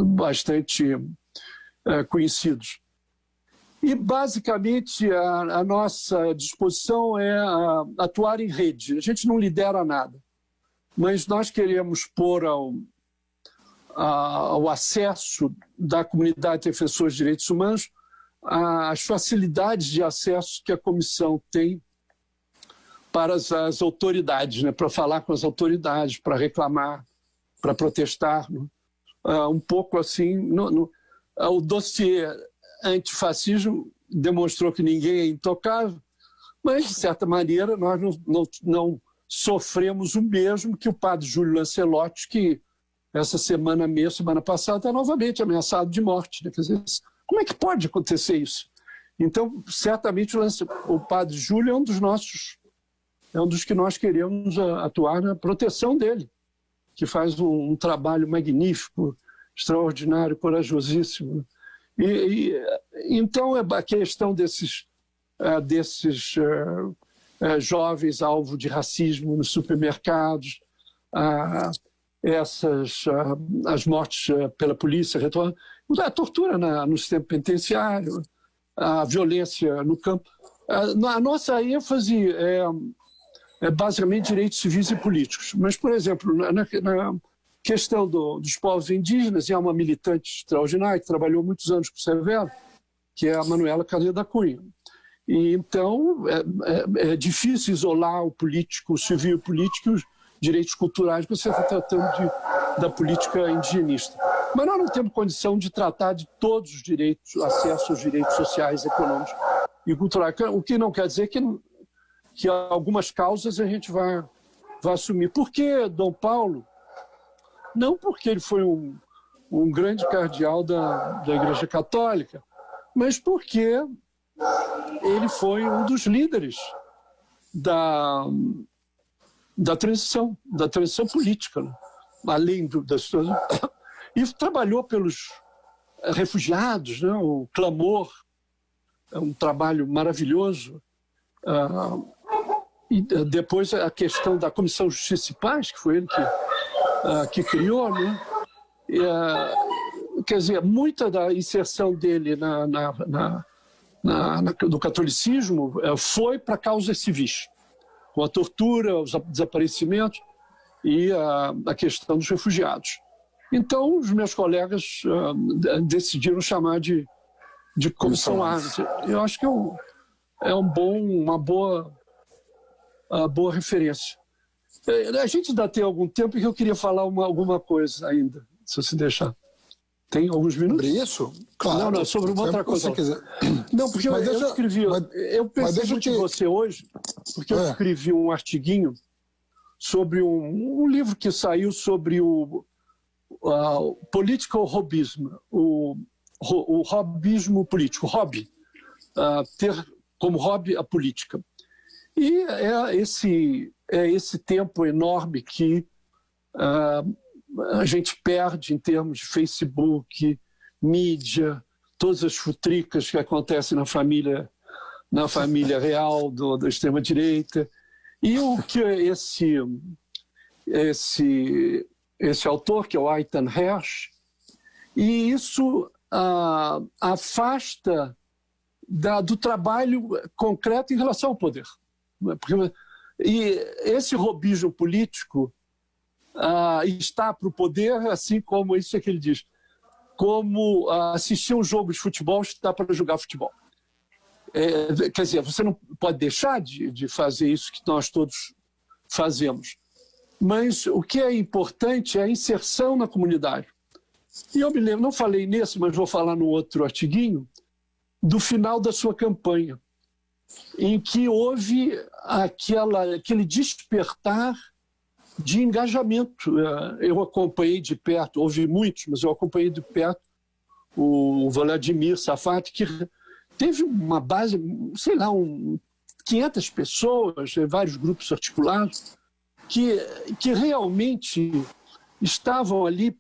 bastante conhecidos. E, basicamente, a nossa disposição é atuar em rede. A gente não lidera nada, mas nós queremos pôr ao acesso da comunidade de defensores de direitos humanos as facilidades de acesso que a comissão tem para as autoridades, né? Para falar com as autoridades, para reclamar, para protestar. Né? Um pouco assim, o dossiê antifascismo demonstrou que ninguém é intocável, mas, de certa maneira, nós não sofremos o mesmo que o padre Júlio Lancelotti, que essa semana passada, está novamente ameaçado de morte. Né? Quer dizer, como é que pode acontecer isso? Então, certamente, o padre Júlio é um dos que nós queremos atuar na proteção dele, que faz um trabalho magnífico, extraordinário, corajosíssimo. Então, a questão desses jovens alvo de racismo nos supermercados, as mortes pela polícia, a tortura no sistema penitenciário, a violência no campo. A nossa ênfase é basicamente direitos civis e políticos. Mas, por exemplo, na questão dos povos indígenas, e há uma militante extraordinária que trabalhou muitos anos com o Severo, que é a Manuela Carneiro da Cunha. E, então, é difícil isolar o político, o civil político e os direitos culturais, porque você está tratando da política indigenista. Mas nós não temos condição de tratar de todos os direitos, acesso aos direitos sociais, econômicos e culturais, o que não quer dizer que algumas causas a gente vai assumir. Por que Dom Paulo? Não porque ele foi um grande cardeal da Igreja Católica, mas porque ele foi um dos líderes da transição política, né? Além das coisas. E trabalhou pelos refugiados, né? O Clamor é um trabalho maravilhoso. E depois a questão da Comissão Justiça e Paz, que foi ele que criou, né? Quer dizer, muita da inserção dele do catolicismo foi para causas civis, com a tortura, os desaparecimentos e a questão dos refugiados. Então, os meus colegas decidiram chamar de Comissão Arnes. Eu acho que é uma boa referência. A gente ainda tem algum tempo e eu queria falar alguma coisa ainda, se você deixar. Tem alguns minutos? Sobre isso? Claro. Não, sobre uma outra coisa. Não, porque eu pensei muito em você hoje, porque eu escrevi um artiguinho sobre um livro que saiu sobre o political hobbyism, o hobbyismo político, hobby, ter como hobby a política. E é esse tempo enorme que a gente perde em termos de Facebook, mídia, todas as futricas que acontecem na família real da extrema-direita. E o que esse autor, que é o Eitan Hersh, e isso afasta do trabalho concreto em relação ao poder. E esse robismo político está para o poder, assim como isso é que ele diz, como assistir um jogo de futebol está para jogar futebol. Quer dizer, você não pode deixar de fazer isso que nós todos fazemos. Mas o que é importante é a inserção na comunidade. E eu me lembro, não falei nesse, mas vou falar no outro artiguinho, do final da sua campanha, em que houve aquele despertar de engajamento. Eu acompanhei de perto, houve muitos, mas eu acompanhei de perto o Vladimir Safat, que teve uma base, sei lá, 500 pessoas, vários grupos articulados, que realmente estavam ali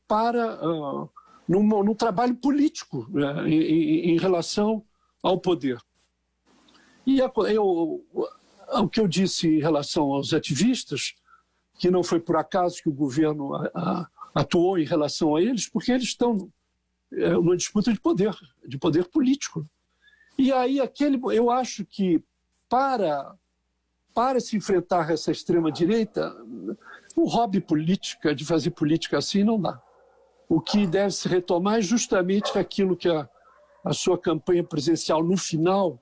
num trabalho político em relação ao poder. E o que eu disse em relação aos ativistas, que não foi por acaso que o governo atuou em relação a eles, porque eles estão numa disputa de poder político. E aí eu acho que para se enfrentar essa extrema-direita, o hobby política, de fazer política assim, não dá. O que deve se retomar é justamente aquilo que a sua campanha presidencial, no final,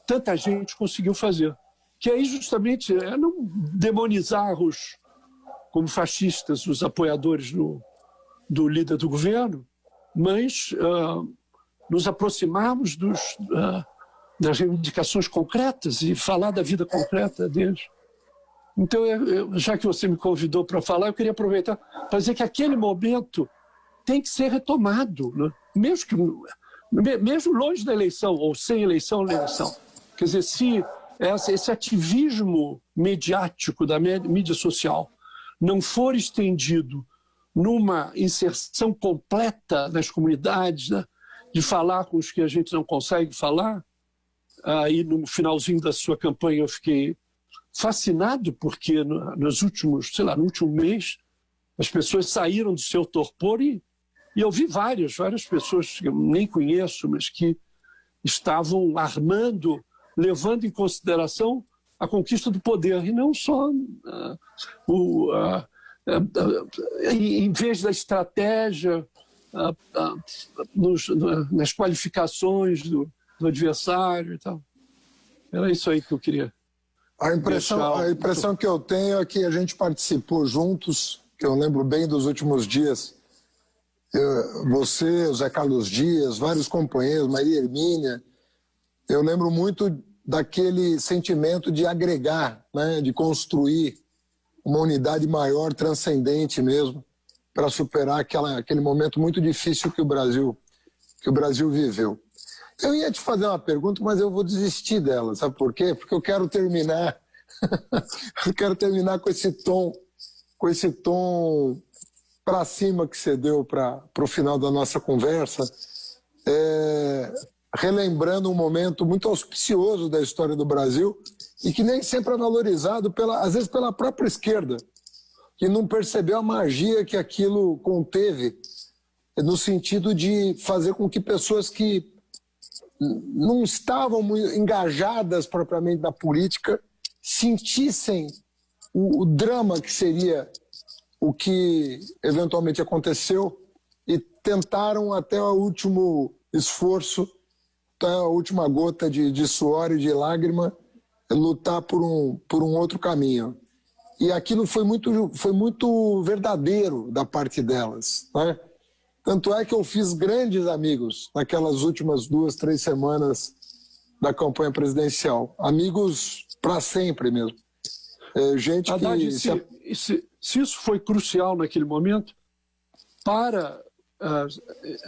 tanta gente conseguiu fazer. Que aí justamente é não demonizar como fascistas os apoiadores do líder do governo, mas nos aproximarmos das reivindicações concretas e falar da vida concreta deles. Então, já que você me convidou para falar, eu queria aproveitar para dizer que aquele momento tem que ser retomado, né? Mesmo longe da eleição, ou sem eleição. Quer dizer, se esse ativismo mediático da mídia social não for estendido numa inserção completa nas comunidades, né, de falar com os que a gente não consegue falar, aí no finalzinho da sua campanha eu fiquei fascinado, porque no último mês, as pessoas saíram do seu torpor e eu vi várias pessoas que eu nem conheço, mas que estavam armando, levando em consideração a conquista do poder, e não só em vez da estratégia, nas qualificações do adversário e tal. Era isso aí que eu queria. A impressão que eu tenho é que a gente participou juntos, que eu lembro bem dos últimos dias. Você, o Zé Carlos Dias, vários companheiros, Maria Hermínia. Eu lembro muito daquele sentimento de agregar, né, de construir uma unidade maior, transcendente mesmo, para superar aquele momento muito difícil que o Brasil viveu. Eu ia te fazer uma pergunta, mas eu vou desistir dela, sabe por quê? Porque eu quero terminar, com esse tom para cima que você deu para o final da nossa conversa, relembrando um momento muito auspicioso da história do Brasil e que nem sempre é valorizado, às vezes pela própria esquerda, que não percebeu a magia que aquilo conteve, no sentido de fazer com que pessoas que não estavam muito engajadas propriamente na política sentissem o drama que seria o que eventualmente aconteceu e tentaram até o último esforço, até a última gota de suor e de lágrima, lutar por um outro caminho. E aquilo foi muito verdadeiro da parte delas, né? Tanto é que eu fiz grandes amigos naquelas últimas 2, 3 semanas da campanha presidencial. Amigos para sempre mesmo. Gente Haddad, que... Se isso foi crucial naquele momento, para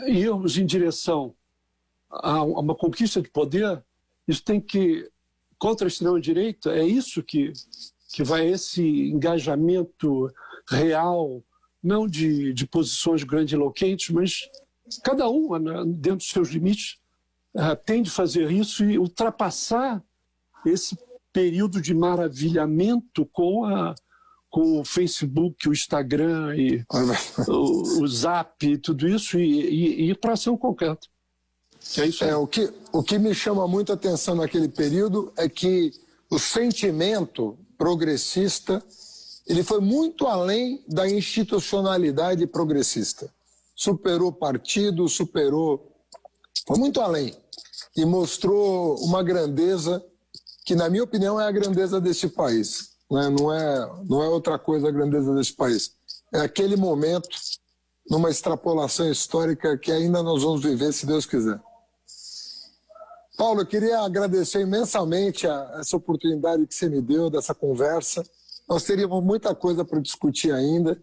irmos em direção a uma conquista de poder, isso tem que, contra a extrema-direita, é isso que vai esse engajamento real, não de posições grandiloquentes, mas cada um, né, dentro dos seus limites, tem de fazer isso e ultrapassar esse período de maravilhamento com o Facebook, o Instagram, e o Zap, e tudo isso, e ir para ação concreta. É isso aí. O que me chama muito a atenção naquele período é que o sentimento progressista ele foi muito além da institucionalidade progressista. Superou partido, foi muito além. E mostrou uma grandeza que, na minha opinião, é a grandeza desse país. Não é outra coisa a grandeza desse país. É aquele momento, numa extrapolação histórica que ainda nós vamos viver, se Deus quiser. Paulo, eu queria agradecer imensamente essa oportunidade que você me deu, dessa conversa. Nós teríamos muita coisa para discutir ainda.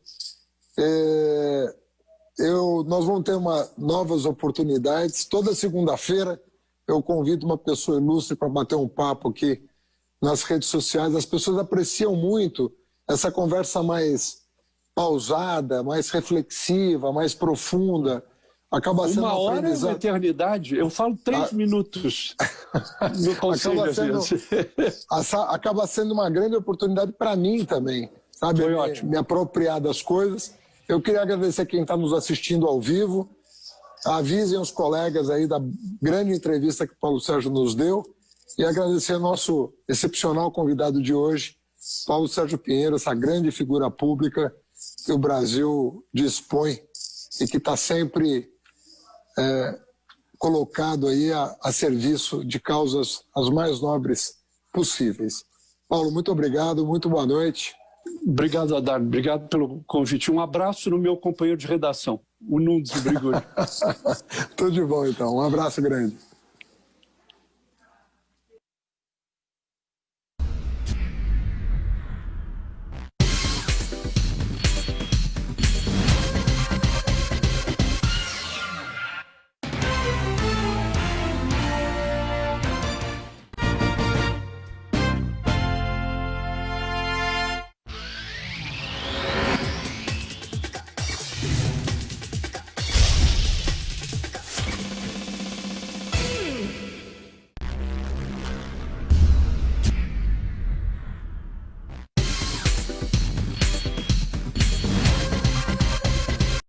Nós vamos ter novas oportunidades. Toda segunda-feira eu convido uma pessoa ilustre para bater um papo aqui nas redes sociais. As pessoas apreciam muito essa conversa mais pausada, mais reflexiva, mais profunda. Acaba sendo uma hora é uma eternidade. Eu falo 3 minutos no conselho. Acaba sendo uma grande oportunidade para mim também, sabe? Foi ótimo. Me apropriar das coisas. Eu queria agradecer quem está nos assistindo ao vivo. Avisem os colegas aí da grande entrevista que o Paulo Sérgio nos deu e agradecer ao nosso excepcional convidado de hoje, Paulo Sérgio Pinheiro, essa grande figura pública que o Brasil dispõe e que está sempre colocado aí a serviço de causas as mais nobres possíveis. Paulo, muito obrigado, muito boa noite. Obrigado, Adarno. Obrigado pelo convite. Um abraço no meu companheiro de redação, o Nunes Brigoni. Tudo de bom, então. Um abraço grande.